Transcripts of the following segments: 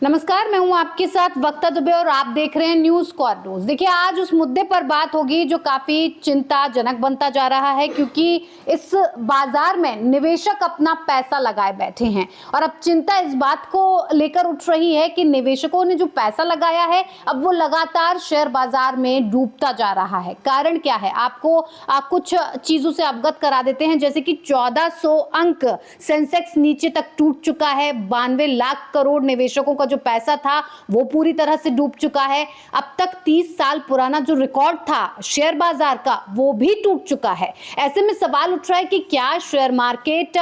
नमस्कार, मैं हूं आपके साथ वक्ता दुबे और आप देख रहे हैं न्यूज कॉर्नर। देखिए, आज उस मुद्दे पर बात होगी जो काफी चिंताजनक बनता जा रहा है, क्योंकि इस बाजार में निवेशक अपना पैसा लगाए बैठे हैं और अब चिंता इस बात को लेकर उठ रही है कि निवेशकों ने जो पैसा लगाया है अब वो लगातार शेयर बाजार में डूबता जा रहा है। कारण क्या है, आपको कुछ चीजों से अवगत करा देते हैं। जैसे कि 1400 अंक सेंसेक्स नीचे तक टूट चुका है। 92 लाख करोड़ निवेशकों का जो पैसा था वो पूरी तरह से डूब चुका है। अब तक 30 साल पुराना जो रिकॉर्ड था शेयर बाजार का वो भी टूट चुका है। ऐसे में सवाल उठ रहा है कि क्या शेयर मार्केट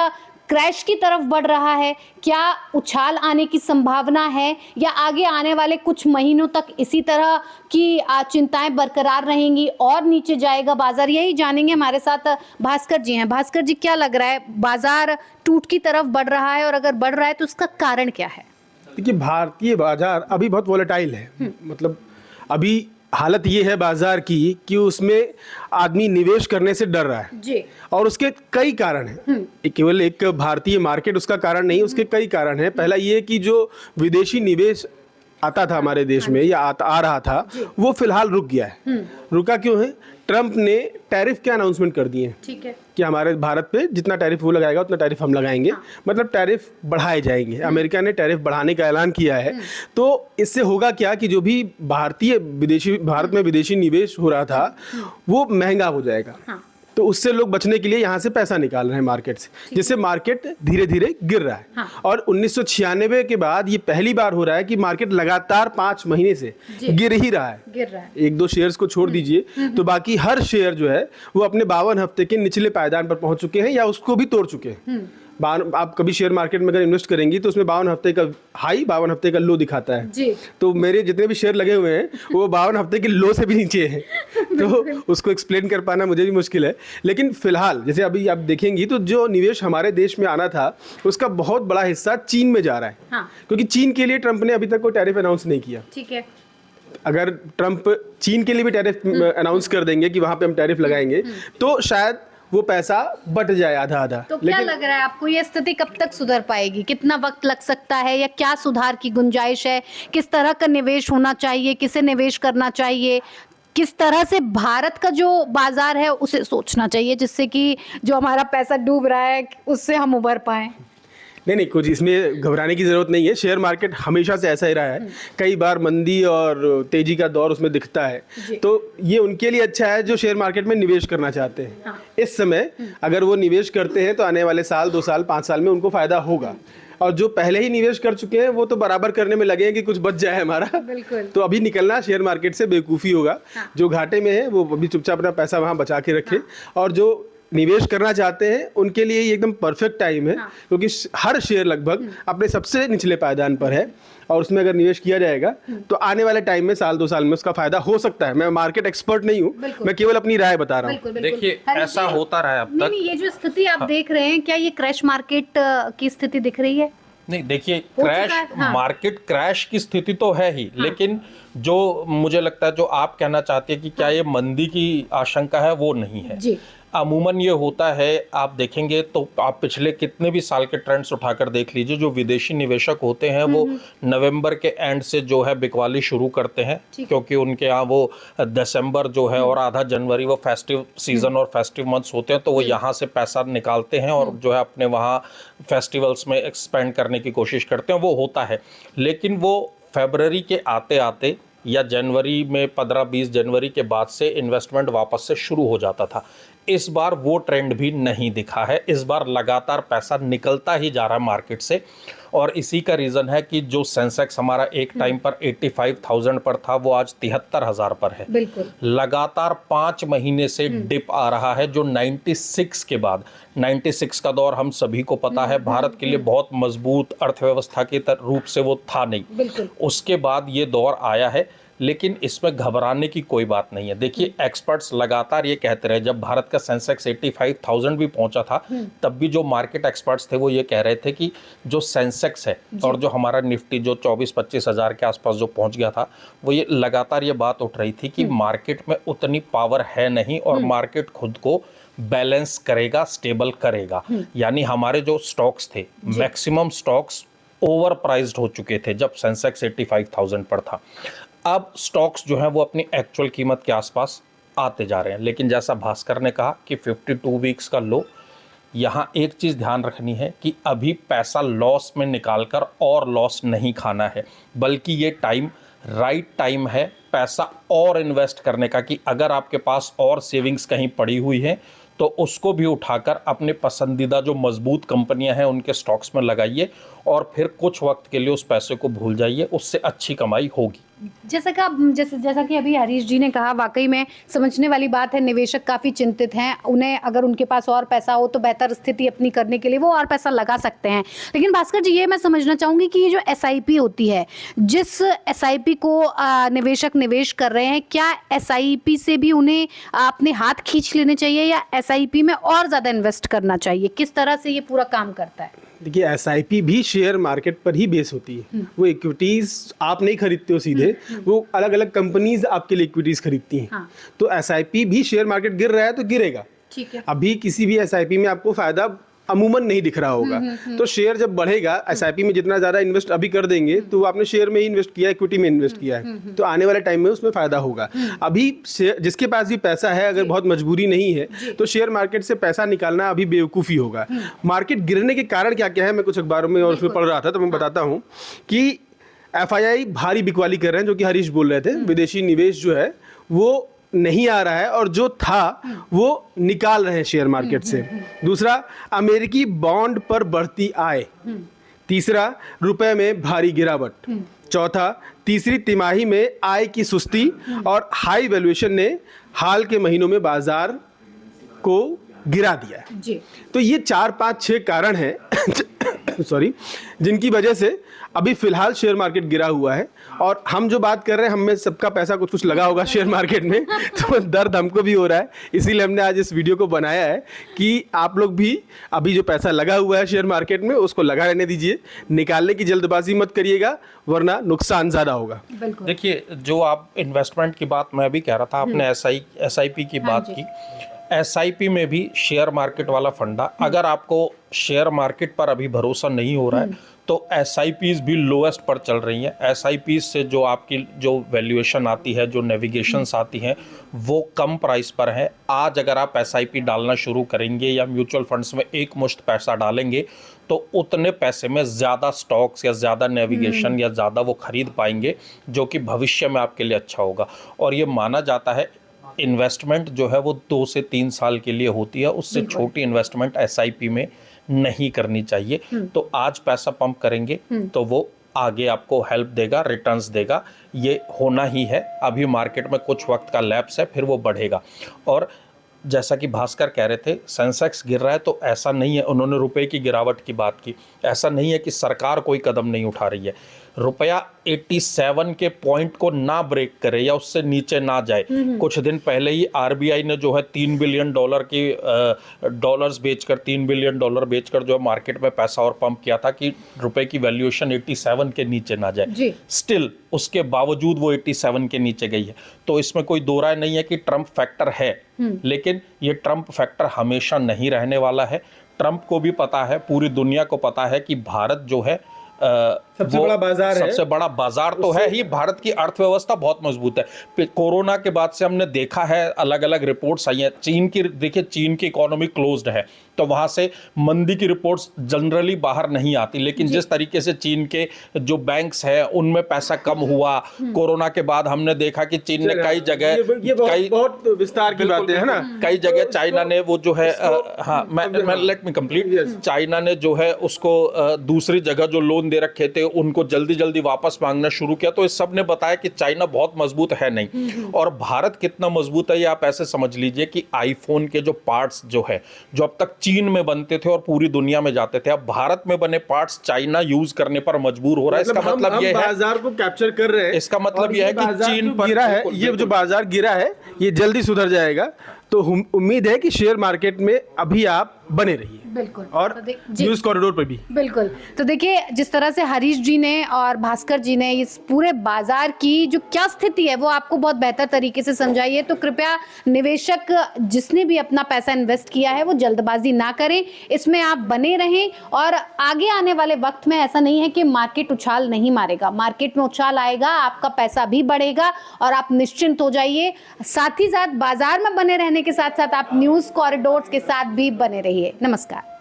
क्रैश की तरफ बढ़ रहा है, क्या उछाल आने की संभावना है, या आगे आने वाले कुछ महीनों तक इसी तरह की चिंताएं बरकरार रहेंगी और नीचे जाएगा बाजार। यही जानेंगे। हमारे साथ भास्कर जी हैं। भास्कर जी, क्या लग रहा है, बाजार टूट की तरफ बढ़ रहा है और अगर बढ़ रहा है तो उसका कारण क्या है? देखिए, भारतीय बाजार अभी बहुत वोलेटाइल है। मतलब अभी हालत ये है बाजार की कि उसमें आदमी निवेश करने से डर रहा है जी। और उसके कई कारण हैं। केवल एक भारतीय मार्केट उसका कारण नहीं, उसके कई कारण हैं। पहला ये कि जो विदेशी निवेश आता था हमारे देश में या आ रहा था वो फिलहाल रुक गया है। रुका क्यों है? ट्रंप ने टैरिफ के अनाउंसमेंट कर दिए हैं। ठीक है कि हमारे भारत पे जितना टैरिफ वो लगाएगा उतना टैरिफ हम लगाएंगे। मतलब टैरिफ बढ़ाए जाएंगे। अमेरिका ने टैरिफ बढ़ाने का ऐलान किया है। तो इससे होगा क्या कि जो भी भारत में विदेशी निवेश हो रहा था वो महंगा हो जाएगा। तो उससे लोग बचने के लिए यहाँ से पैसा निकाल रहे हैं मार्केट से, जिससे मार्केट धीरे धीरे गिर रहा है। और 1996 के बाद ये पहली बार हो रहा है कि मार्केट लगातार 5 महीने से गिर ही रहा है। एक दो शेयर्स को छोड़ दीजिए तो बाकी हर शेयर जो है वो अपने 52 हफ्ते के निचले पायदान पर पहुंच चुके हैं या उसको भी तोड़ चुके हैं। आप कभी शेयर मार्केट में अगर इन्वेस्ट करेंगी तो उसमें 52 हफ्ते का हाई 52 हफ्ते का लो दिखाता है जी। तो मेरे जितने भी शेयर लगे हुए हैं वो 52 हफ्ते के लो से भी नीचे हैं। तो उसको एक्सप्लेन कर पाना मुझे भी मुश्किल है। लेकिन फिलहाल जैसे अभी आप देखेंगी तो जो निवेश हमारे देश में आना था उसका बहुत बड़ा हिस्सा चीन में जा रहा है। क्योंकि चीन के लिए ट्रंप ने अभी तक कोई टैरिफ अनाउंस नहीं किया। ठीक है, अगर ट्रंप चीन के लिए भी टैरिफ अनाउंस कर देंगे कि वहां पे हम टैरिफ लगाएंगे तो शायद वो पैसा बट जाए आधा आधा। तो क्या लग रहा है आपको, ये स्थिति कब तक सुधर पाएगी? कितना वक्त लग सकता है या क्या सुधार की गुंजाइश है? किस तरह का निवेश होना चाहिए, किसे निवेश करना चाहिए, किस तरह से भारत का जो बाजार है उसे सोचना चाहिए जिससे कि जो हमारा पैसा डूब रहा है उससे हम उबर पाएं? नहीं, कुछ इसमें घबराने की जरूरत नहीं है। शेयर मार्केट हमेशा से ऐसा ही रहा है। कई बार मंदी और तेजी का दौर उसमें दिखता है। तो ये उनके लिए अच्छा है जो शेयर मार्केट में निवेश करना चाहते हैं। इस समय अगर वो निवेश करते हैं तो आने वाले साल 2 साल 5 साल में उनको फायदा होगा। और जो पहले ही निवेश कर चुके हैं वो तो बराबर करने में लगे हैं कि कुछ बच जाए हमारा। तो अभी निकलना शेयर मार्केट से बेवकूफ़ी होगा। जो घाटे में है वो अभी चुपचाप अपना पैसा वहाँ बचा के रखे। और जो निवेश करना चाहते हैं उनके लिए ये एकदम परफेक्ट टाइम है। क्योंकि हर शेयर लगभग अपने सबसे निचले पायदान पर है और उसमें अगर निवेश किया जाएगा तो आने वाले टाइम में साल 2 साल में उसका फायदा हो सकता है। मैं मार्केट एक्सपर्ट नहीं हूँ, मैं केवल अपनी राय बता रहा हूँ। देखिए, ऐसा होता रहा है अब तक। ये जो स्थिति आप देख रहे हैं, क्या ये क्रैश मार्केट की स्थिति दिख रही है? नहीं, देखिए, क्रैश मार्केट क्रैश की स्थिति तो है ही। लेकिन जो मुझे लगता है जो आप कहना चाहते हैं कि क्या ये मंदी की आशंका है, वो नहीं है जी। अमूमन ये होता है, आप देखेंगे तो आप पिछले कितने भी साल के ट्रेंड्स उठाकर देख लीजिए, जो विदेशी निवेशक होते हैं वो नवंबर के एंड से जो है बिकवाली शुरू करते हैं। क्योंकि उनके यहाँ वो दिसंबर जो है और आधा जनवरी वो फेस्टिव सीजन और फेस्टिव मंथ्स होते हैं, तो वो यहाँ से पैसा निकालते हैं और जो है अपने वहाँ फेस्टिवल्स में एक्सपेंड करने की कोशिश करते हैं। वो होता है। लेकिन वो फरवरी के आते आते या जनवरी में 15-20 जनवरी के बाद से इन्वेस्टमेंट वापस से शुरू हो जाता था। इस बार वो ट्रेंड भी नहीं दिखा है। इस बार लगातार पैसा निकलता ही जा रहा है मार्केट से। और इसी का रीज़न है कि जो सेंसेक्स हमारा एक टाइम पर 85,000 पर था वो आज 73,000 पर है। बिल्कुल। लगातार 5 महीने से डिप आ रहा है, जो 96 के बाद, 96 का दौर हम सभी को पता है भारत के लिए बहुत मजबूत अर्थव्यवस्था के रूप से वो था नहीं। उसके बाद ये दौर आया है। लेकिन इसमें घबराने की कोई बात नहीं है। देखिए, एक्सपर्ट्स लगातार ये कहते रहे, जब भारत का सेंसेक्स 85,000 भी पहुंचा था तब भी जो मार्केट एक्सपर्ट्स थे वो ये कह रहे थे कि जो सेंसेक्स है और जो हमारा निफ्टी जो 24-25 हज़ार के आसपास जो पहुंच गया था, वो ये लगातार ये बात उठ रही थी कि मार्केट में उतनी पावर है नहीं और मार्केट खुद को बैलेंस करेगा, स्टेबल करेगा। यानी हमारे जो स्टॉक्स थे, मैक्सिमम स्टॉक्स ओवर प्राइस्ड हो चुके थे जब सेंसेक्स 85,000 पर था। अब स्टॉक्स जो हैं वो अपनी एक्चुअल कीमत के आसपास आते जा रहे हैं, लेकिन जैसा भास्कर ने कहा कि 52 वीक्स का लो, यहाँ एक चीज़ ध्यान रखनी है कि अभी पैसा लॉस में निकालकर और लॉस नहीं खाना है, बल्कि ये राइट टाइम है पैसा और इन्वेस्ट करने का, कि अगर आपके पास और सेविंग्स कहीं पड़ी हुई है तो उसको भी उठाकर अपने पसंदीदा जो मजबूत कंपनियां हैं उनके स्टॉक्स में लगाइए और फिर कुछ वक्त के लिए उस पैसे को भूल जाइए, उससे अच्छी कमाई होगी। जैसा कि अभी हरीश जी ने कहा, वाकई में समझने वाली बात है। निवेशक काफ़ी चिंतित हैं, उन्हें अगर उनके पास और पैसा हो तो बेहतर स्थिति अपनी करने के लिए वो और पैसा लगा सकते हैं। लेकिन भास्कर जी, ये मैं समझना चाहूँगी कि ये जो SIP होती है, जिस SIP को निवेशक निवेश कर रहे हैं, क्या SIP से भी उन्हें अपने हाथ खींच लेने चाहिए या SIP में और ज़्यादा इन्वेस्ट करना चाहिए? किस तरह से ये पूरा काम करता है? देखिए, SIP भी शेयर मार्केट पर ही बेस होती है। वो इक्विटीज आप नहीं खरीदते हो सीधे, वो अलग अलग कंपनीज आपके लिए इक्विटीज खरीदती हैं। हाँ। तो SIP भी शेयर मार्केट गिर रहा है तो गिरेगा। ठीक है। अभी किसी भी SIP में आपको फायदा अमूमन नहीं दिख रहा होगा। तो शेयर जब बढ़ेगा, SIP में जितना ज्यादा इन्वेस्ट अभी कर देंगे तो वो आपने शेयर में ही इन्वेस्ट किया, इक्विटी में इन्वेस्ट किया है, तो आने वाले टाइम में उसमें फायदा होगा। अभी जिसके पास भी पैसा है, अगर बहुत मजबूरी नहीं है तो शेयर मार्केट से पैसा निकालना अभी बेवकूफ़ी होगा। मार्केट गिरने के कारण क्या क्या है, मैं कुछ अखबारों में और उसमें पढ़ रहा था, तो मैं बताता हूँ कि FII भारी बिकवाली कर रहे हैं, जो कि हरीश बोल रहे थे। विदेशी निवेश जो है वो नहीं आ रहा है और जो था वो निकाल रहे हैं शेयर मार्केट से। दूसरा, अमेरिकी बॉन्ड पर बढ़ती आय। तीसरा, रुपए में भारी गिरावट। चौथा, तीसरी तिमाही में आय की सुस्ती और हाई वैल्यूएशन ने हाल के महीनों में बाजार को गिरा दिया है। तो ये 4, 5, 6 कारण हैं सॉरी, जिनकी वजह से अभी फिलहाल शेयर मार्केट गिरा हुआ है। और हम जो बात कर रहे हैं, हम में सबका पैसा कुछ कुछ लगा होगा शेयर मार्केट में, तो दर्द हमको भी हो रहा है। इसीलिए हमने आज इस वीडियो को बनाया है कि आप लोग भी अभी जो पैसा लगा हुआ है शेयर मार्केट में उसको लगा रहने दीजिए, निकालने की जल्दबाजी मत करिएगा, वरना नुकसान ज़्यादा होगा। देखिए, जो आप इन्वेस्टमेंट की बात मैं अभी कह रहा था, आपने SIP की बात की। SIP में भी शेयर मार्केट वाला फंडा, अगर आपको शेयर मार्केट पर अभी भरोसा नहीं हो रहा है तो SIPs भी लोएस्ट पर चल रही हैं। SIPs से जो आपकी जो वैल्यूएशन आती है, जो नेविगेशंस आती हैं, वो कम प्राइस पर है। आज अगर आप SIP डालना शुरू करेंगे या म्यूचुअल फंड्स में एक मुश्त पैसा डालेंगे तो उतने पैसे में ज़्यादा स्टॉक्स या ज़्यादा नेविगेशन या ज़्यादा वो खरीद पाएंगे, जो कि भविष्य में आपके लिए अच्छा होगा। और ये माना जाता है इन्वेस्टमेंट जो है वो 2 से 3 साल के लिए होती है, उससे छोटी इन्वेस्टमेंट SIP में नहीं करनी चाहिए। तो आज पैसा पंप करेंगे तो वो आगे आपको हेल्प देगा, रिटर्न्स देगा, ये होना ही है। अभी मार्केट में कुछ वक्त का लैप्स है, फिर वो बढ़ेगा। और जैसा कि भास्कर कह रहे थे, सेंसेक्स गिर रहा है, तो ऐसा नहीं है, उन्होंने रुपए की गिरावट की बात की, ऐसा नहीं है कि सरकार कोई कदम नहीं उठा रही है। रुपया 87 के पॉइंट को ना ब्रेक करे या उससे नीचे ना जाए। कुछ दिन पहले ही RBI ने जो है $3 बिलियन की डॉलर्स बेचकर, $3 बिलियन बेचकर जो है मार्केट में पैसा और पंप किया था कि रुपए की वैल्यूएशन 87 के नीचे ना जाए। स्टिल उसके बावजूद वो 87 के नीचे गई है। तो इसमें कोई दो राय नहीं है कि ट्रंप फैक्टर है, लेकिन ये ट्रंप फैक्टर हमेशा नहीं रहने वाला है। ट्रंप को भी पता है, पूरी दुनिया को पता है कि भारत जो है सबसे बड़ा बाजार है। सबसे बड़ा बाजार तो है ही, भारत की अर्थव्यवस्था बहुत मजबूत है। कोरोना के बाद से हमने देखा है, अलग अलग रिपोर्ट्स आई हैं। चीन की देखिए, चीन की इकोनॉमी क्लोज्ड है, तो वहां से मंदी की रिपोर्ट्स जनरली बाहर नहीं आती, लेकिन जिस तरीके से चीन के जो बैंक्स है उनमें पैसा कम हुआ कोरोना के बाद, हमने देखा कि चीन ने कई जगह, कई बहुत विस्तार की बातें है ना, कई जगह चाइना ने वो जो है हाँ, मैं लेट मी कंप्लीट, चाइना ने जो है उसको दूसरी जगह जो लोन दे रखे थे उनको जल्दी जल्दी वापस मांगना शुरू किया। तो इस सब ने बताया कि चाइना बहुत मजबूत है नहीं। और भारत कितना मजबूत है ये आप ऐसे समझ लीजिए कि आईफोन के जो पार्ट्स जो है, जो अब तक चीन में बनते थे और पूरी दुनिया में जाते थे, अब भारत में बने पार्ट्स चाइना यूज करने पर मजबूर हो रहा है। इसका मतलब ये है बाजार को कैप्चर कर रहे हैं। इसका मतलब ये है कि चीन पर गिरा है, ये जो बाजार गिरा है ये जल्दी सुधर जाएगा। तो उम्मीद है कि शेयर मार्केट में अभी आप बने रहिए बिल्कुल। और तो जी। न्यूज़ कॉरिडोर पर भी। बिल्कुल। तो देखिए जिस तरह से हरीश जी ने और भास्कर जी ने इस पूरे बाजार की जो क्या स्थिति है वो आपको बहुत बेहतर तरीके से समझाई है, तो कृपया निवेशक जिसने भी अपना पैसा इन्वेस्ट किया है वो जल्दबाजी ना करें, इसमें आप बने रहें और आगे आने वाले वक्त में ऐसा नहीं है कि मार्केट उछाल नहीं मारेगा, मार्केट में उछाल आएगा, आपका पैसा भी बढ़ेगा और आप निश्चिंत हो जाइए। साथ ही साथ बाजार में बने रहने के साथ साथ आप न्यूज़ कॉरिडोर्स के साथ भी बने रहिए। नमस्कार।